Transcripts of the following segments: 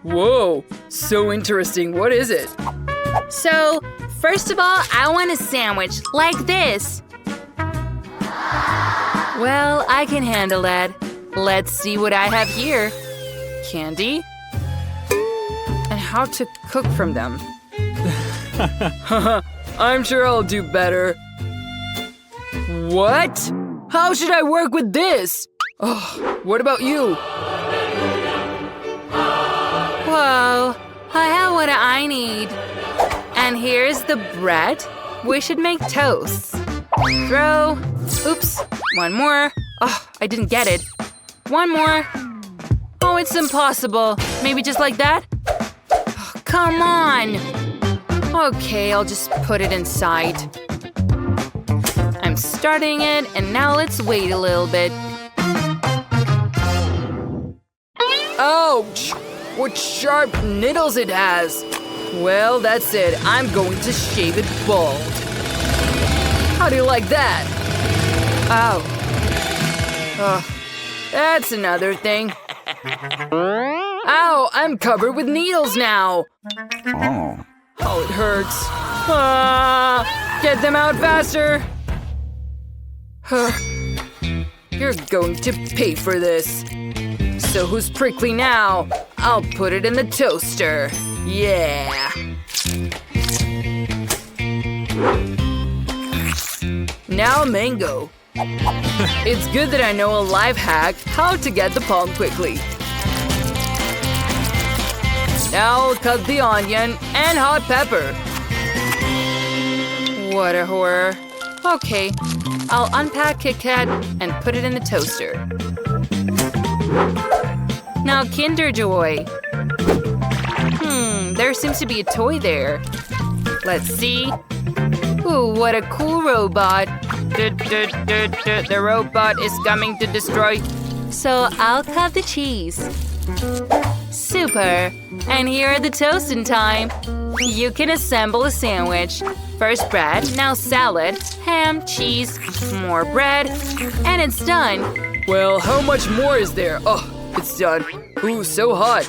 Whoa, so interesting. What is it? So, first of all, I want a sandwich like this. Well, I can handle that. Let's see what I have here. Candy? And how to cook from them. I'm sure I'll do better. What? How should I work with this? Oh, what about you? Whoa, I have what I need. And here's the bread. We should make toasts. Throw. Oops, one more. Oh, I didn't get it. One more. Oh, it's impossible. Maybe just like that? Oh, come on. Okay, I'll just put it inside. I'm starting it, and now let's wait a little bit. Ouch! What sharp needles it has! Well, that's it. I'm going to shave it bald. How do you like that? Ow. Oh, that's another thing. Ow, I'm covered with needles now. Oh, it hurts. Ah, get them out faster. You're going to pay for this. So who's prickly now? I'll put it in the toaster. Yeah. Now mango. It's good that I know a life hack how to get the palm quickly. Now I'll cut the onion and hot pepper. What a horror. Okay, I'll unpack Kit Kat and put it in the toaster. Now Kinder Joy. There seems to be a toy there. Let's see. Ooh, what a cool robot. The robot is coming to destroy. So I'll cut the cheese. Super. And here are the toast in time. You can assemble a sandwich. First bread, now salad, ham, cheese, more bread, and it's done. Well, how much more is there? Oh, it's done. Ooh, so hot.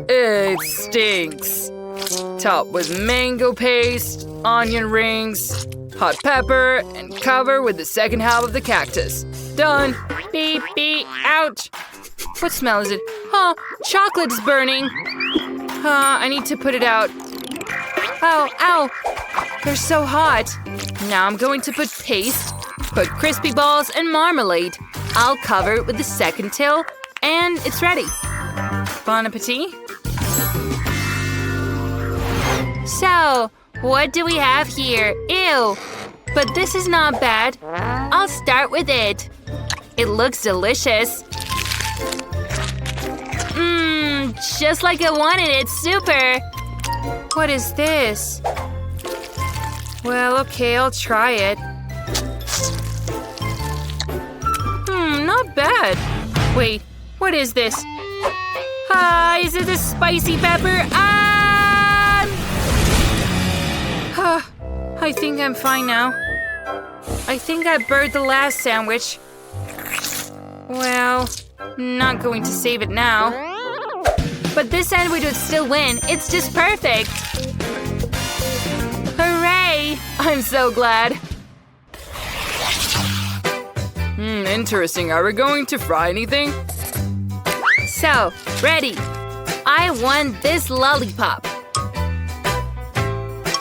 It stinks. Top with mango paste, onion rings, hot pepper, and cover with the second half of the cactus. Done. Beep, beep, ouch. What smell is it? Oh, chocolate is burning. I need to put it out. Ow, ow. They're so hot. Now I'm going to put paste, put crispy balls and marmalade. I'll cover it with the second till, and it's ready. Bon appetit. So, what do we have here? Ew. But this is not bad. I'll start with it. It looks delicious. Just like I wanted it. Super. What is this? Well, okay, I'll try it. Not bad. Wait, what is this? Is it a spicy pepper? I think I'm fine now. I think I burned the last sandwich. Well, not going to save it now. But this sandwich would still win. It's just perfect. Hooray! I'm so glad. Interesting. Are we going to fry anything? So, ready. I want this lollipop.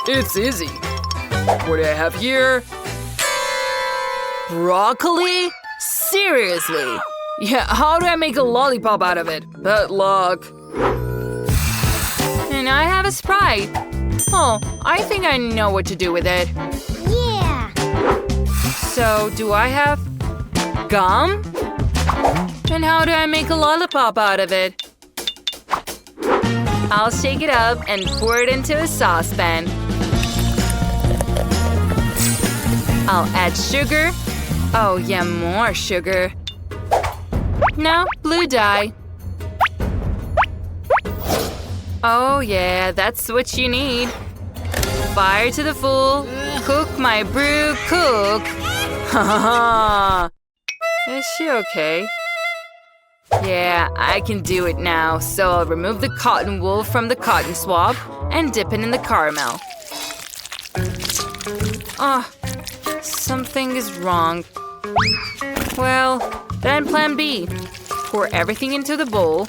It's easy. What do I have here? Broccoli? Seriously? Yeah, how do I make a lollipop out of it? Bad luck. And I have a Sprite. Oh, I think I know what to do with it. Yeah. So, do I have gum? And how do I make a lollipop out of it? I'll shake it up and pour it into a saucepan. I'll add sugar. Oh yeah, more sugar. Now, blue dye. Oh yeah, that's what you need. Fire to the full. Cook my brew, cook. Ha ha ha. Is she okay? Yeah, I can do it now. So I'll remove the cotton wool from the cotton swab and dip it in the caramel. Oh, something is wrong. Well, then plan B. Pour everything into the bowl.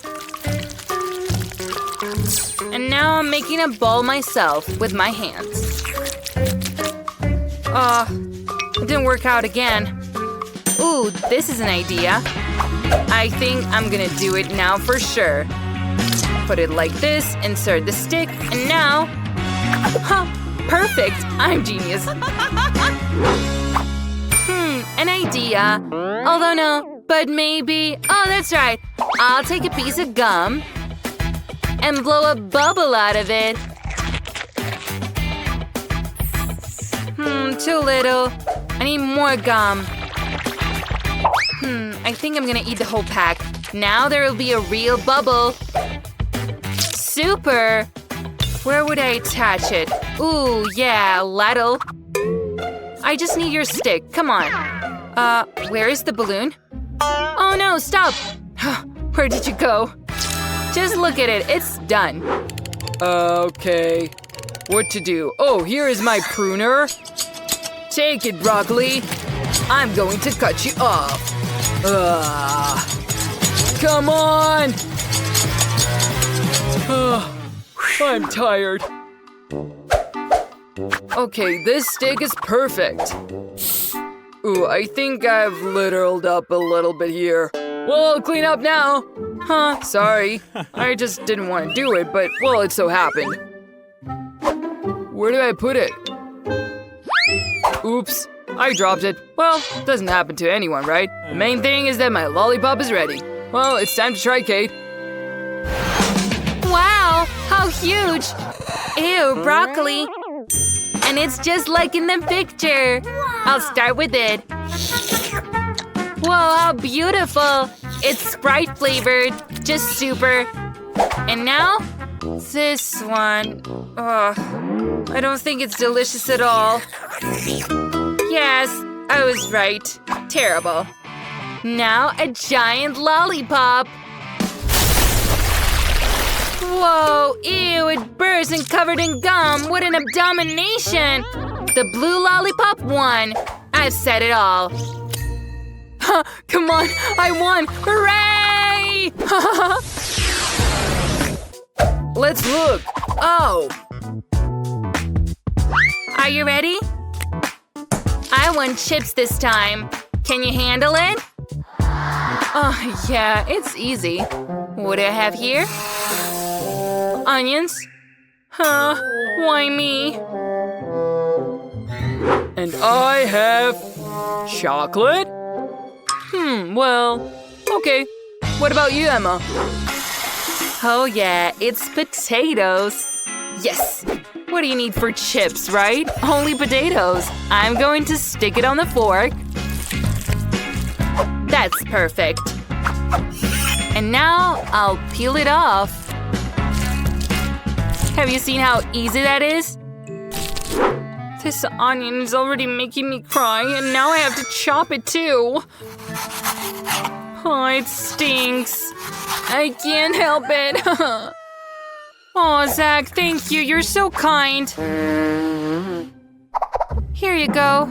And now I'm making a ball myself with my hands. It didn't work out again. Ooh, this is an idea. I think I'm gonna do it now for sure. Put it like this, insert the stick, and now… Huh, perfect! I'm genius. An idea. Although no, but maybe… Oh, that's right. I'll take a piece of gum and blow a bubble out of it. Too little. I need more gum. I think I'm gonna eat the whole pack. Now there will be a real bubble. Super! Where would I attach it? Ooh, yeah, ladle. I just need your stick. Come on. Where is the balloon? Oh no, stop! Where did you go? Just look at it. It's done. Okay. What to do? Oh, here is my pruner. Take it, broccoli. I'm going to cut you off. Come on! I'm tired. Okay, this steak is perfect. Ooh, I think I've literaled up a little bit here. Well, I'll clean up now. Sorry. I just didn't want to do it, but, well, it so happened. Where did I put it? Oops, I dropped it. Well, doesn't happen to anyone, right? The main thing is that my lollipop is ready. Well, it's time to try Kate. Wow, how huge! Ew, broccoli. And it's just like in the picture. I'll start with it. Whoa, how beautiful! It's Sprite flavored, just super. And now, this one. I don't think it's delicious at all. Yes, I was right. Terrible. Now a giant lollipop. Whoa, ew, it burst and covered in gum. What an abomination! The blue lollipop won. I've said it all. Come on, I won! Hooray! Let's look. Oh. Are you ready? I want chips this time. Can you handle it? Oh, yeah, it's easy. What do I have here? Onions? Why me? And I have chocolate? Well, okay. What about you, Emma? Oh yeah, it's potatoes. Yes! What do you need for chips, right? Only potatoes. I'm going to stick it on the fork. That's perfect. And now I'll peel it off. Have you seen how easy that is? This onion is already making me cry, and now I have to chop it too. Oh, it stinks. I can't help it. Oh, Zach, thank you. You're so kind. Here you go.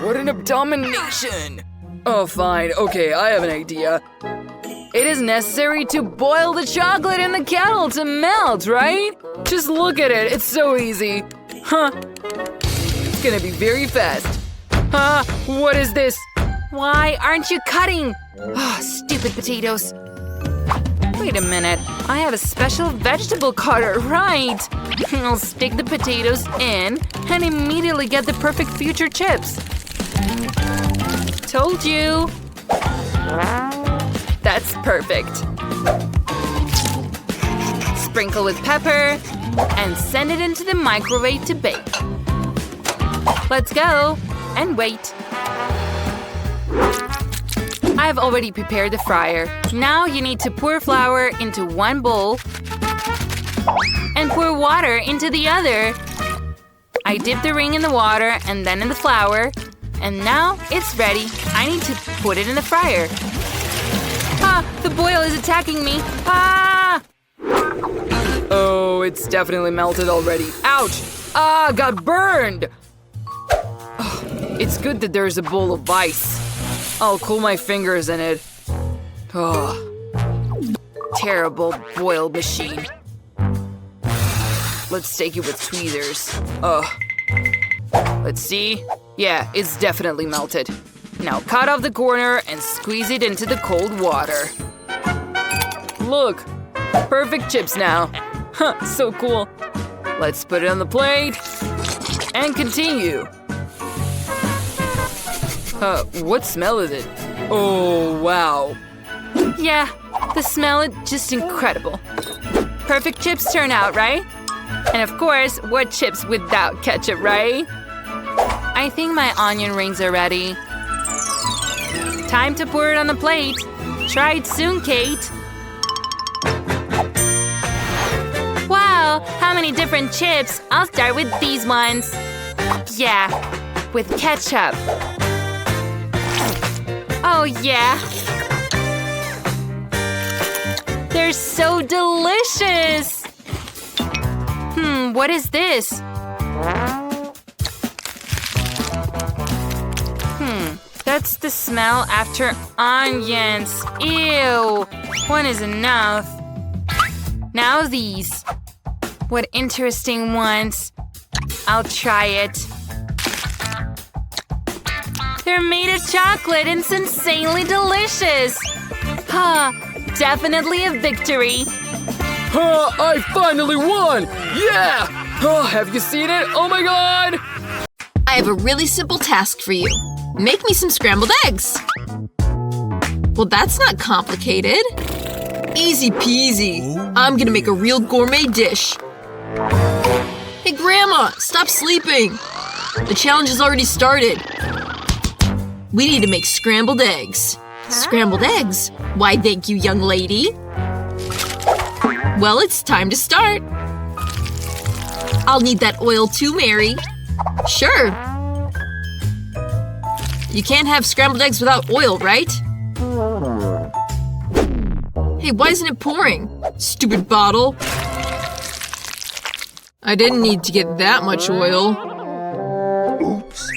What an abomination! Oh, fine. Okay, I have an idea. It is necessary to boil the chocolate in the kettle to melt, right? Just look at it. It's so easy. It's gonna be very fast. What is this? Why aren't you cutting? Oh, stupid potatoes. Wait a minute. I have a special vegetable cutter, right? I'll stick the potatoes in and immediately get the perfect future chips. Told you. That's perfect. Sprinkle with pepper and send it into the microwave to bake. Let's go and wait. I've already prepared the fryer. Now you need to pour flour into one bowl and pour water into the other. I dip the ring in the water and then in the flour. And now it's ready. I need to put it in the fryer. Ah! The boil is attacking me! Ah! Oh, it's definitely melted already. Ouch! Ah, got burned! Oh, it's good that there's a bowl of ice. I'll cool my fingers in it. Oh, terrible boil machine. Let's take it with tweezers. Ugh. Let's see. Yeah, it's definitely melted. Now cut off the corner and squeeze it into the cold water. Look, perfect chips now. Huh, so cool. Let's put it on the plate and continue. What smell is it? Oh, wow. Yeah, the smell is just incredible. Perfect chips turn out, right? And of course, what chips without ketchup, right? I think my onion rings are ready. Time to pour it on the plate. Try it soon, Kate. Wow, how many different chips? I'll start with these ones. Yeah, with ketchup. Oh, yeah. They're so delicious! What is this? That's the smell after onions. Ew! One is enough. Now these. What interesting ones. I'll try it. They're made of chocolate and it's insanely delicious! Definitely a victory! I finally won! Yeah! Have you seen it? Oh my god! I have a really simple task for you. Make me some scrambled eggs. Well, that's not complicated. Easy peasy. I'm gonna make a real gourmet dish. Hey, Grandma, stop sleeping. The challenge has already started. We need to make scrambled eggs. Scrambled eggs? Why, thank you, young lady. Well, it's time to start. I'll need that oil too, Mary. Sure. You can't have scrambled eggs without oil, right? Hey, why isn't it pouring? Stupid bottle. I didn't need to get that much oil. Oops.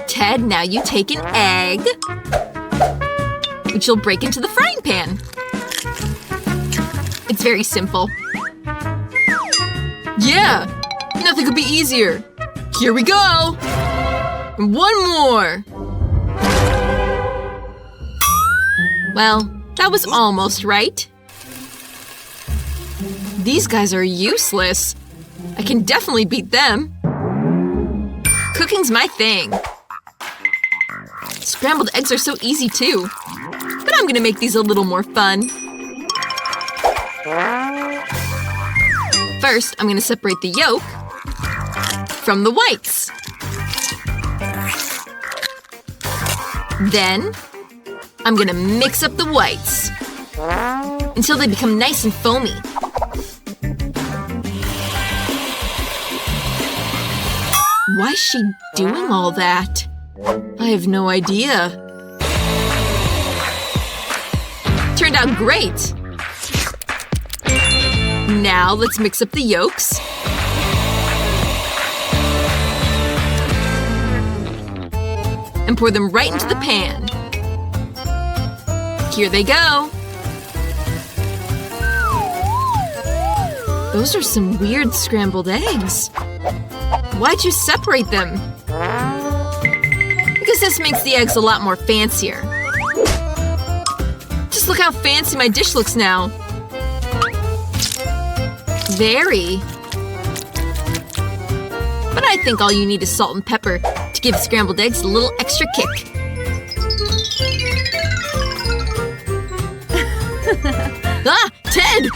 Ted, now you take an egg, which you'll break into the frying pan. It's very simple. Yeah! Nothing could be easier. Here we go! And one more! Well, that was almost right. These guys are useless. I can definitely beat them. Cooking's my thing. Scrambled eggs are so easy too. But I'm gonna make these a little more fun. First, I'm gonna separate the yolk from the whites. Then, I'm gonna mix up the whites until they become nice and foamy. Why is she doing all that? I have no idea. Turned out great! Now let's mix up the yolks. And pour them right into the pan. Here they go. Those are some weird scrambled eggs. Why'd you separate them? Because this makes the eggs a lot more fancier. Just look how fancy my dish looks now. Very. But I think all you need is salt and pepper to give scrambled eggs a little extra kick. Ah! Ted!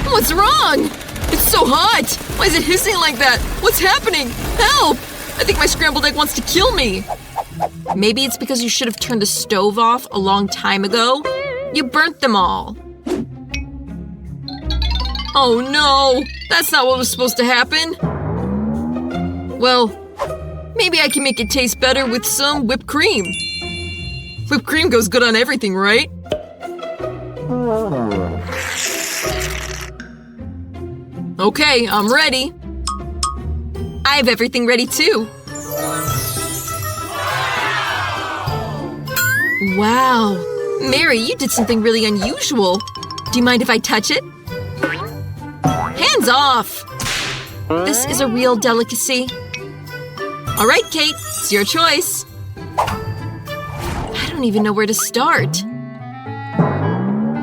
What's wrong? It's so hot! Why is it hissing like that? What's happening? Help! I think my scrambled egg wants to kill me. Maybe it's because you should have turned the stove off a long time ago. You burnt them all. Oh no! That's not what was supposed to happen! Well, maybe I can make it taste better with some whipped cream. Whipped cream goes good on everything, right? Okay, I'm ready. I have everything ready too. Wow. Mary, you did something really unusual. Do you mind if I touch it? Hands off! This is a real delicacy. All right, Kate, it's your choice. I don't even know where to start.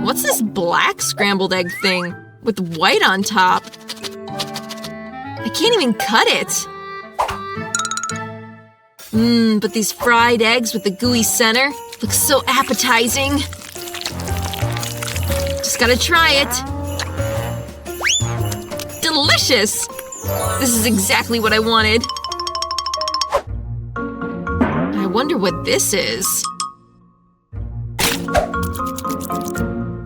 What's this black scrambled egg thing with white on top? I can't even cut it. But these fried eggs with the gooey center look so appetizing. Just gotta try it. Delicious! This is exactly what I wanted. I wonder what this is.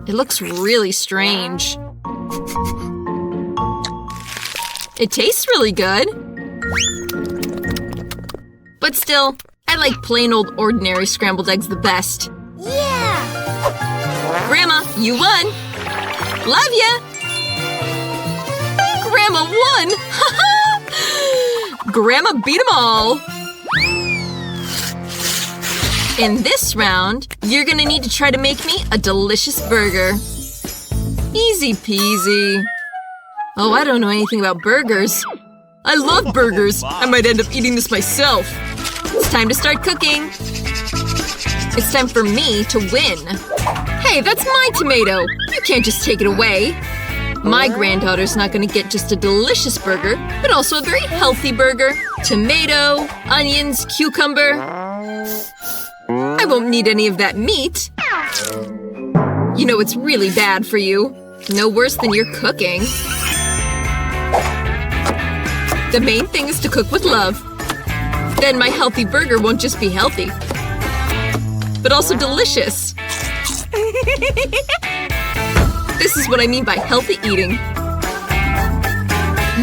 It looks really strange. It tastes really good. But still, I like plain old ordinary scrambled eggs the best. Yeah! Grandma, you won! Love ya! Grandma won! Grandma beat 'em all! In this round, you're gonna need to try to make me a delicious burger. Easy peasy. Oh, I don't know anything about burgers. I love burgers! I might end up eating this myself. It's time to start cooking. It's time for me to win. Hey, that's my tomato! You can't just take it away. My granddaughter's not gonna get just a delicious burger, but also a very healthy burger. Tomato, onions, cucumber. I won't need any of that meat. You know it's really bad for you. No worse than your cooking. The main thing is to cook with love. Then my healthy burger won't just be healthy, but also delicious. This is what I mean by healthy eating.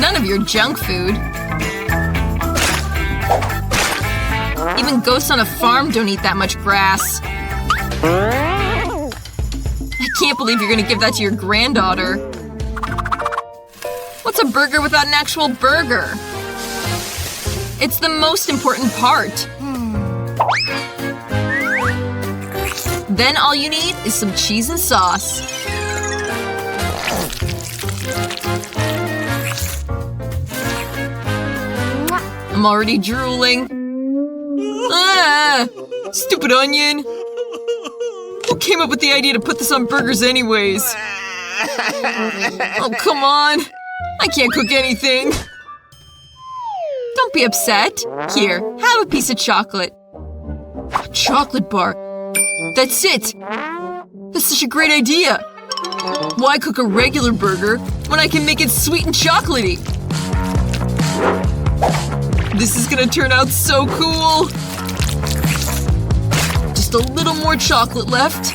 None of your junk food. Even ghosts on a farm don't eat that much grass. I can't believe you're gonna give that to your granddaughter. What's a burger without an actual burger? It's the most important part. Then all you need is some cheese and sauce. I'm already drooling. Ah! Stupid onion! Who came up with the idea to put this on burgers anyways? Oh, come on! I can't cook anything! Don't be upset. Here, have a piece of chocolate. A chocolate bar. That's it! That's such a great idea! Why cook a regular burger when I can make it sweet and chocolatey? This is gonna turn out so cool! Just a little more chocolate left.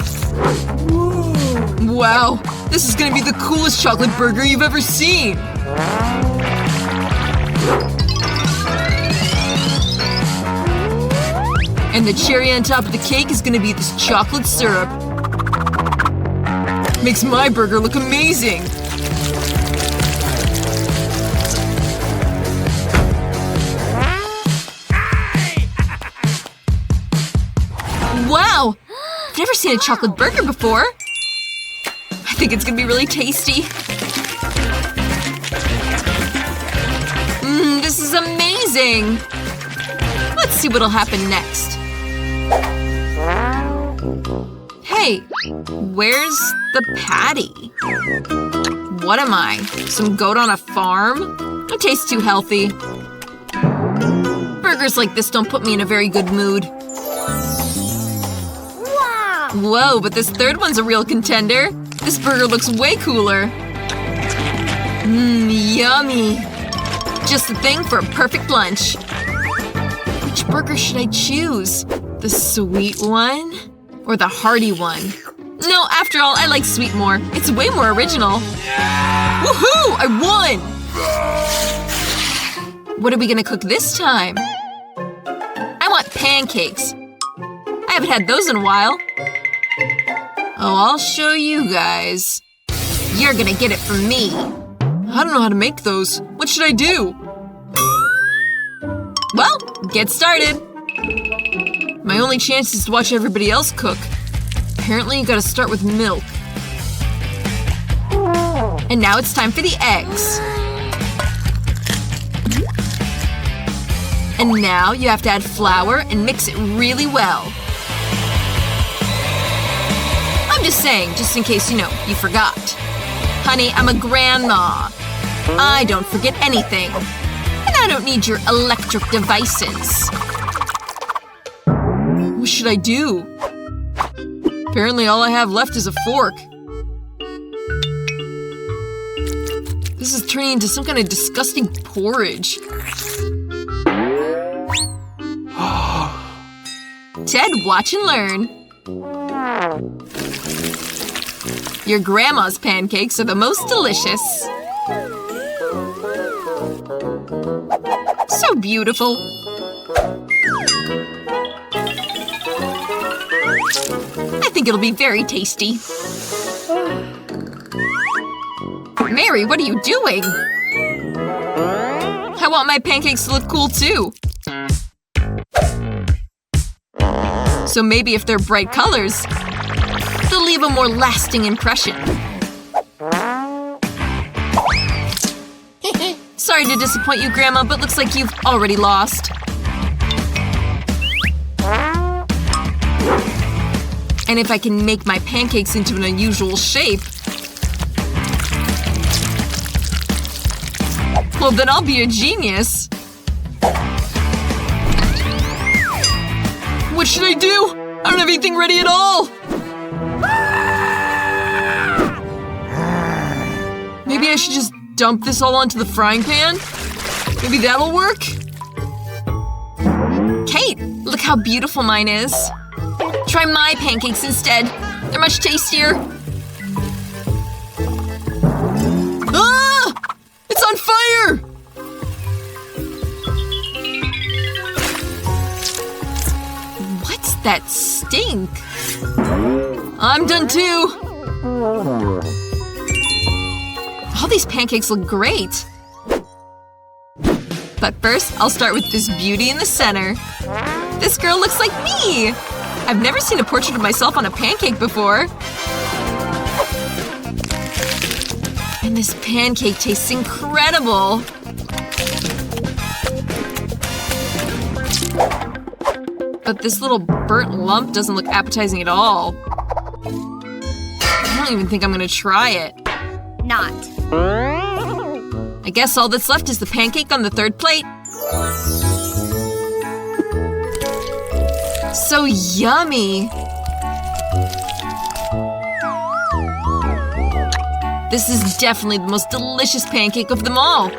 Wow, this is gonna be the coolest chocolate burger you've ever seen! And the cherry on top of the cake is gonna be this chocolate syrup. Makes my burger look amazing! Wow! I've never seen a chocolate burger before! I think it's gonna be really tasty. This is amazing! Let's see what'll happen next. Hey, where's the patty? What am I? Some goat on a farm? It tastes too healthy. Burgers like this don't put me in a very good mood. Whoa, but this third one's a real contender. This burger looks way cooler. Yummy. Just the thing for a perfect lunch. Which burger should I choose? The sweet one? Or the hearty one? No, after all, I like sweet more. It's way more original. Woohoo! I won! What are we gonna cook this time? I want pancakes. I haven't had those in a while. Oh, I'll show you guys. You're gonna get it from me. I don't know how to make those. What should I do? Well, get started. My only chance is to watch everybody else cook. Apparently, you gotta start with milk. And now it's time for the eggs. And now you have to add flour and mix it really well. I'm just saying, just in case, you forgot. Honey, I'm a grandma. I don't forget anything. And I don't need your electric devices. What should I do? Apparently all I have left is a fork. This is turning into some kind of disgusting porridge. Ted, watch and learn. Your grandma's pancakes are the most delicious. So beautiful. I think it'll be very tasty. Mary, what are you doing? I want my pancakes to look cool too. So maybe if they're bright colors, they'll leave a more lasting impression. Sorry to disappoint you, Grandma, but looks like you've already lost. And if I can make my pancakes into an unusual shape, well, then I'll be a genius. What should I do? I don't have anything ready at all! Maybe I should just dump this all onto the frying pan? Maybe that'll work? Kate, look how beautiful mine is. Try my pancakes instead. They're much tastier. Ah! It's on fire! What's that stink? I'm done too. All these pancakes look great. But first, I'll start with this beauty in the center. This girl looks like me! I've never seen a portrait of myself on a pancake before. And this pancake tastes incredible. But this little burnt lump doesn't look appetizing at all. I don't even think I'm gonna try it. Not. I guess all that's left is the pancake on the third plate. So yummy! This is definitely the most delicious pancake of them all.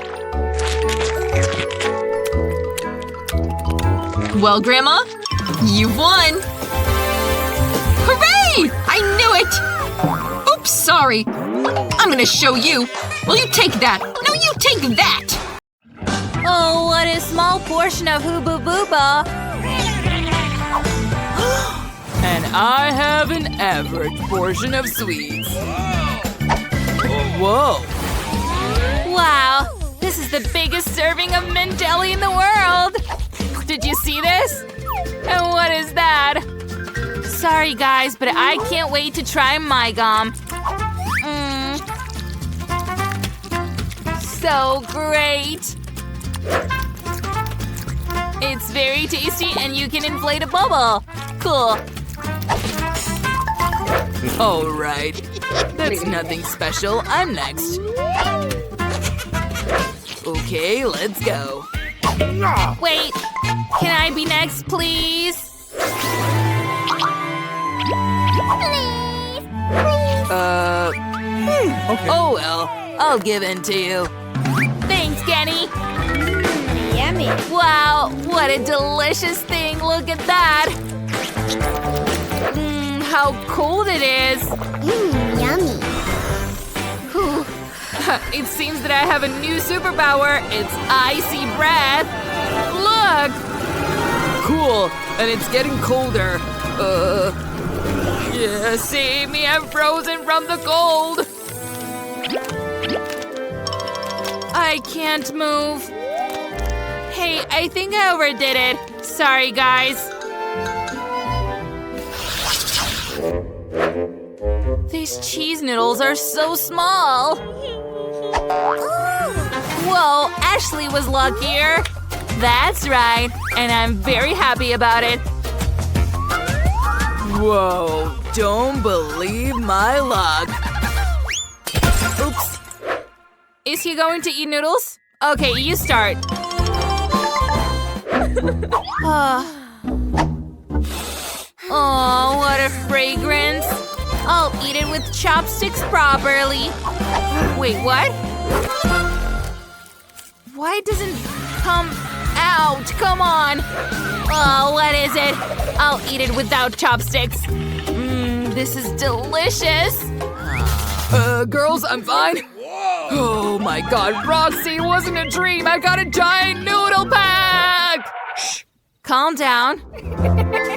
Well, Grandma, you've won! Hooray! I knew it! Oops, sorry. I'm gonna show you. Will you take that? No, you take that! Oh, what a small portion of Hooba Booba. And I have an average portion of sweets. Whoa! Wow, this is the biggest serving of mint jelly in the world. Did you see this? And what is that? Sorry guys, but I can't wait to try my gum. So great! It's very tasty and you can inflate a bubble. Cool. Alright. That's nothing special. I'm next. Okay, let's go. Wait, can I be next, please? Okay. Oh well, I'll give in to you. Thanks, Kenny. Yummy. Wow, what a delicious thing. Look at that. How cold it is. Yummy. Whew. It seems that I have a new superpower. It's icy breath. Look! Cool, and it's getting colder. Yeah, save me, I'm frozen from the cold. I can't move. Hey, I think I overdid it. Sorry, guys. These cheese noodles are so small. Whoa, Ashley was luckier. That's right, and I'm very happy about it. Whoa, don't believe my luck. Oops. Is he going to eat noodles? Okay, you start. Oh, what a fragrance. I'll eat it with chopsticks properly. Wait, what? Why doesn't it come out? Come on. Oh, what is it? I'll eat it without chopsticks. This is delicious. Girls, I'm fine. Oh my god, Roxy, it wasn't a dream. I got a giant noodle pack! Shh. Calm down.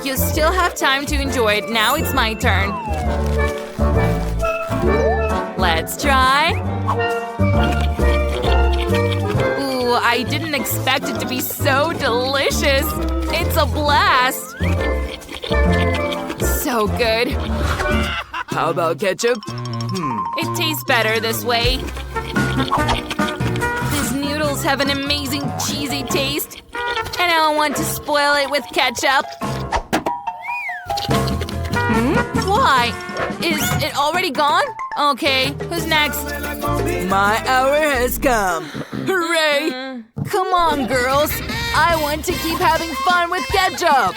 You still have time to enjoy it. Now it's my turn. Let's try. Ooh, I didn't expect it to be so delicious. It's a blast. So good. How about ketchup? It tastes better this way. These noodles have an amazing cheesy taste, and I don't want to spoil it with ketchup. Why? Is it already gone? Okay, who's next? My hour has come. Hooray! Come on, girls. I want to keep having fun with ketchup.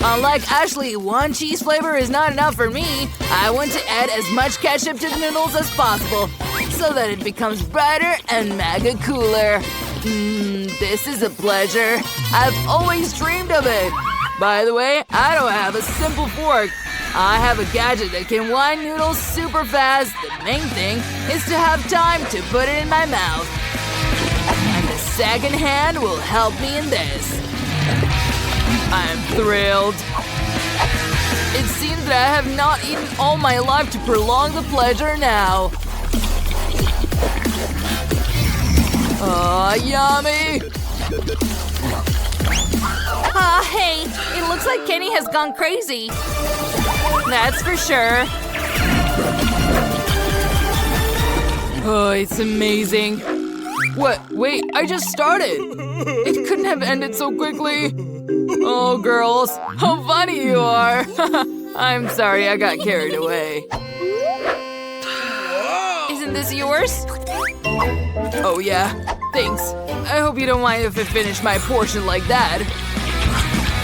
Unlike Ashley, one cheese flavor is not enough for me. I want to add as much ketchup to the noodles as possible so that it becomes brighter and mega cooler. This is a pleasure. I've always dreamed of it. By the way, I don't have a simple fork. I have a gadget that can wind noodles super fast. The main thing is to have time to put it in my mouth. And the second hand will help me in this. I'm thrilled. It seems that I have not eaten all my life to prolong the pleasure now. Yummy! Hey, it looks like Kenny has gone crazy. That's for sure. Oh, it's amazing. What? Wait, I just started. It couldn't have ended so quickly. Oh, girls, how funny you are. I'm sorry, I got carried away. Isn't this yours? Oh, yeah. Thanks. I hope you don't mind if I finish my portion like that.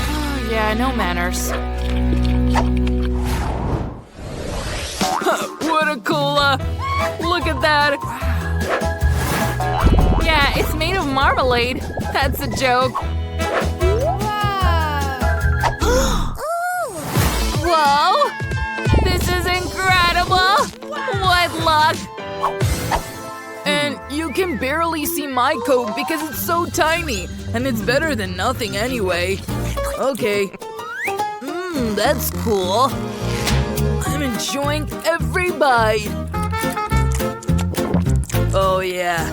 Oh, yeah, no manners. What a cola! Look at that! Yeah, it's made of marmalade. That's a joke. Whoa! This is incredible! What luck! And you can barely see my coat because it's so tiny. And it's better than nothing anyway. Okay. That's cool. I'm enjoying every bite. Oh yeah.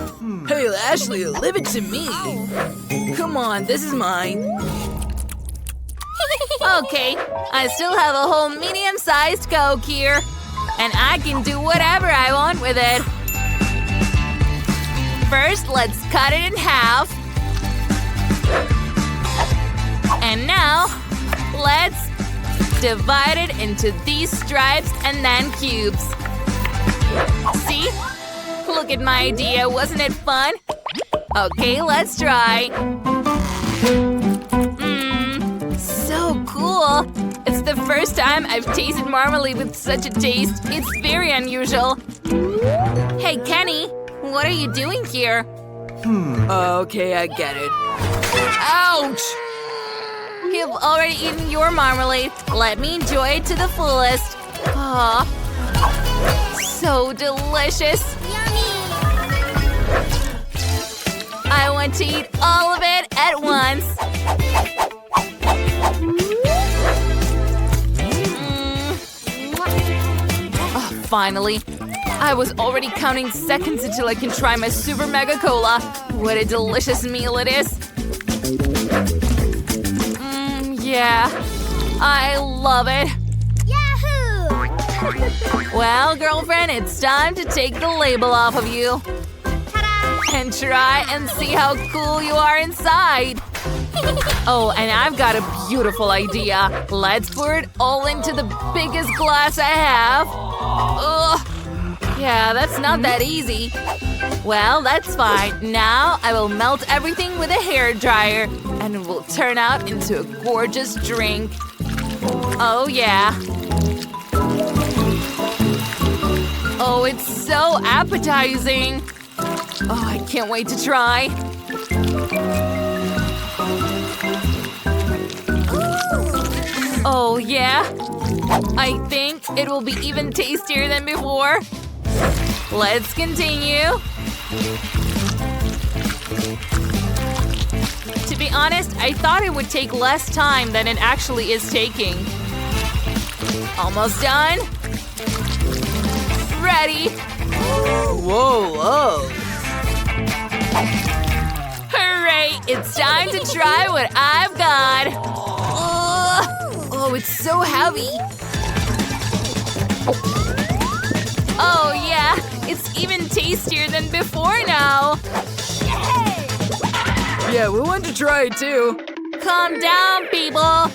Hey Ashley, leave it to me. Come on, this is mine. Okay, I still have a whole medium-sized Coke here. And I can do whatever I want with it. First, let's cut it in half. And now, let's divide it into these stripes and then cubes. See? Look at my idea, wasn't it fun? Okay, let's try. So cool! It's the first time I've tasted marmalade with such a taste. It's very unusual. Hey, Kenny, what are you doing here? Okay, I get it. Ouch! You've already eaten your marmalade. Let me enjoy it to the fullest. Aw, so delicious. Yummy! I want to eat all of it at once. Finally. I was already counting seconds until I can try my super mega cola. What a delicious meal it is. Yeah. I love it. Yahoo! Well, girlfriend, it's time to take the label off of you. Ta-da! And try and see how cool you are inside. Oh, and I've got a beautiful idea. Let's pour it all into the biggest glass I have. Ugh. Yeah, that's not that easy. Well, that's fine. Now I will melt everything with a hairdryer, and it will turn out into a gorgeous drink. Oh, yeah. Oh, it's so appetizing. Oh, I can't wait to try. Oh, yeah? I think it will be even tastier than before. Let's continue. To be honest, I thought it would take less time than it actually is taking. Almost done. Ready. Whoa, whoa. Hooray! It's time to try what I've got. Ugh. Oh, it's so heavy. Oh, yeah. It's even tastier than before now. Yeah, we want to try it too. Calm down, people.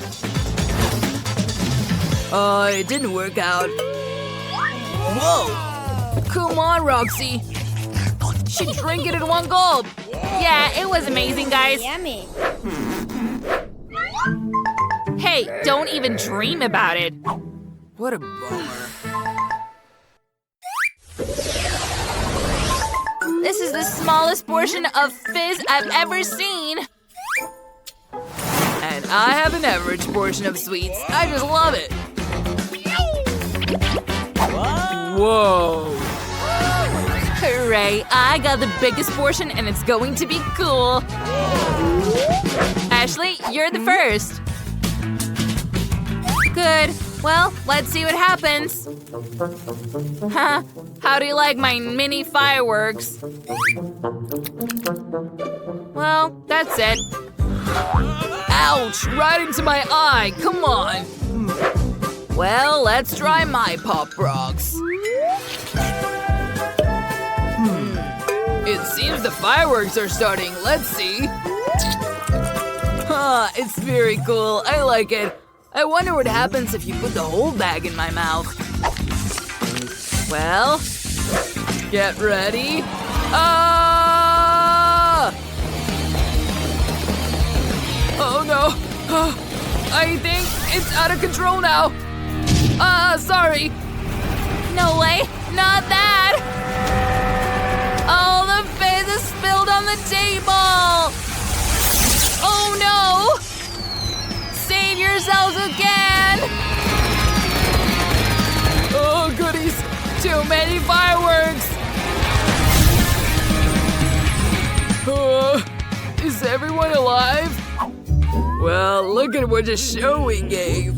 It didn't work out. Whoa! Come on, Roxy. She drank it in one gulp. Yeah, it was amazing, guys. Yummy. Hey, don't even dream about it. What a bummer. This is the smallest portion of Fizz I've ever seen. And I have an average portion of sweets. I just love it. Whoa. Hooray, I got the biggest portion and it's going to be cool. Ashley, you're the first. Good. Well, let's see what happens. Huh? How do you like my mini fireworks? Well, that's it. Ouch! Right into my eye! Come on! Well, let's try my Pop Rocks. It seems the fireworks are starting. Let's see. Huh, it's very cool. I like it. I wonder what happens if you put the whole bag in my mouth. Well, get ready. Ah! Oh no. I think it's out of control now. Sorry. No way, not that! All the fizz is spilled on the table! Oh no! Save yourselves again! Oh goodies, too many fireworks! Is everyone alive? Well, look at what a show we gave.